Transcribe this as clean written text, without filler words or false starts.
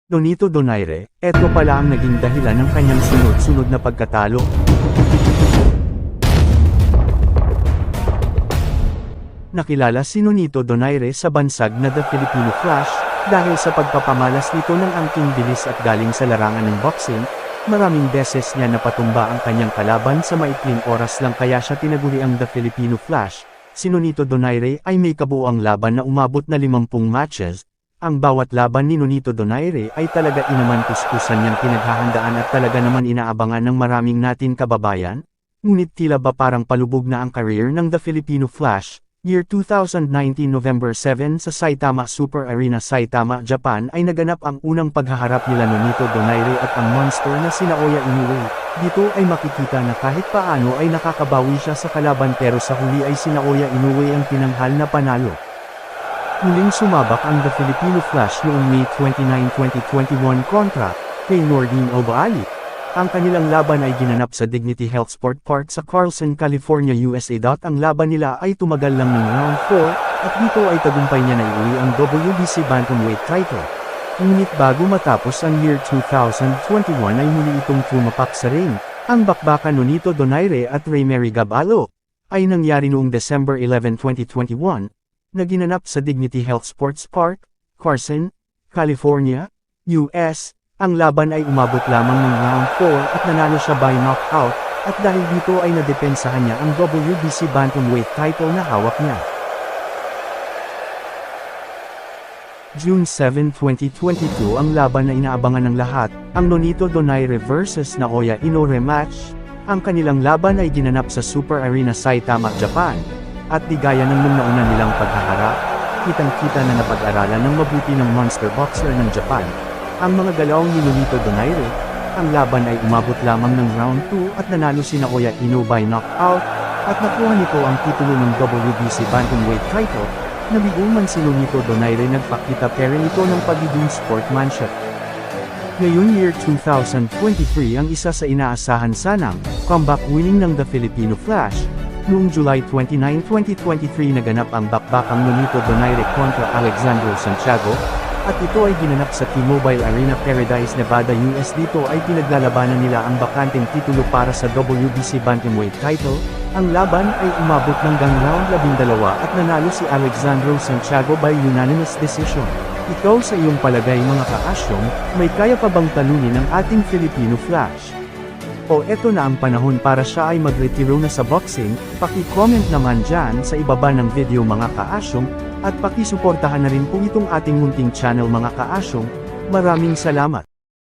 Nonito Donaire, eto pala ang naging dahilan ng kanyang sunod-sunod na pagkatalo. Nakilala si Nonito Donaire sa bansag na The Filipino Flash, dahil sa pagpapamalas nito ng angking bilis at galing sa larangan ng boxing. Maraming beses niya napatumba ang kanyang kalaban sa maikling oras lang, kaya siya tinaguri ang The Filipino Flash. Si Nonito Donaire ay may kabuuang laban na umabot na 50 matches. Ang bawat laban ni Nonito Donaire ay talaga inaman kuskusan niyang pinaghahandaan at talaga naman inaabangan ng maraming natin kababayan. Ngunit tila ba parang palubog na ang career ng The Filipino Flash. Year 2019 November 7 sa Saitama Super Arena, Saitama, Japan ay naganap ang unang paghaharap nila Nonito Donaire at ang monster na sina Oya Inoue. Dito ay makikita na kahit paano ay nakakabawi siya sa kalaban, pero sa huli ay sina Oya Inoue ang tinanghal na panalo. Muling sumabak ang The Filipino Flash noong May 29, 2021 kontra kay Nordine Obaali. Ang kanilang laban ay ginanap sa Dignity Health Sport Park sa Carlson, California, USA. Ang laban nila ay tumagal lang ng round 4, at dito ay tagumpay niya na iuwi ang WBC Bantamweight title. Ngunit bago matapos ang year 2021 ay muli itong tumapak sa ring. Ang bakbakan Nonito Donaire at Raymery Gabalo ay nangyari noong December 11, 2021, na ginanap sa Dignity Health Sports Park, Carson, California, US. Ang laban ay umabot lamang ng round 4 at nanalo siya by knockout, at dahil dito ay nadepensahan niya ang WBC Bantamweight title na hawak niya. June 7, 2022 ang laban na inaabangan ng lahat, ang Nonito Donaire vs Naoya Inoue rematch. Ang kanilang laban ay ginanap sa Super Arena, Saitama, Japan. At di gaya ng nung nauna nilang paghaharap, kitang-kita na napag-aralan ng mabuti ng monster boxer ng Japan ang mga galaw ni Nonito Donaire. Ang laban ay umabot lamang ng round 2 at nanalo si Naoya Inoue by knockout, at nakuha nito ang titulo ng WBC Bantamweight title. Nabigo man si Nonito Donaire, nagpakita pero ito ng pagiging sportsmanship. Ngayon year 2023 ang isa sa inaasahan sanang comeback winning ng The Filipino Flash. Noong July 29, 2023 naganap ang bakbakang Nonito Donaire kontra Alexandro Santiago, at ito ay ginanap sa T-Mobile Arena, Paradise, Nevada, US. Dito ay pinaglalabanan nila ang bakanteng titulo para sa WBC Bantamweight title. Ang laban ay umabot hanggang round 12 at nanalo si Alexandro Santiago by unanimous decision. Ikaw, sa iyong palagay mga kaasyong, may kaya pa bang talunin ang ating Filipino Flash? O eto na ang panahon para siya ay magretiro na sa boxing? Paki-comment naman dyan sa ibaba ng video mga kaasyong, at pakisuportahan na rin po itong ating munting channel mga kaasyong. Maraming salamat.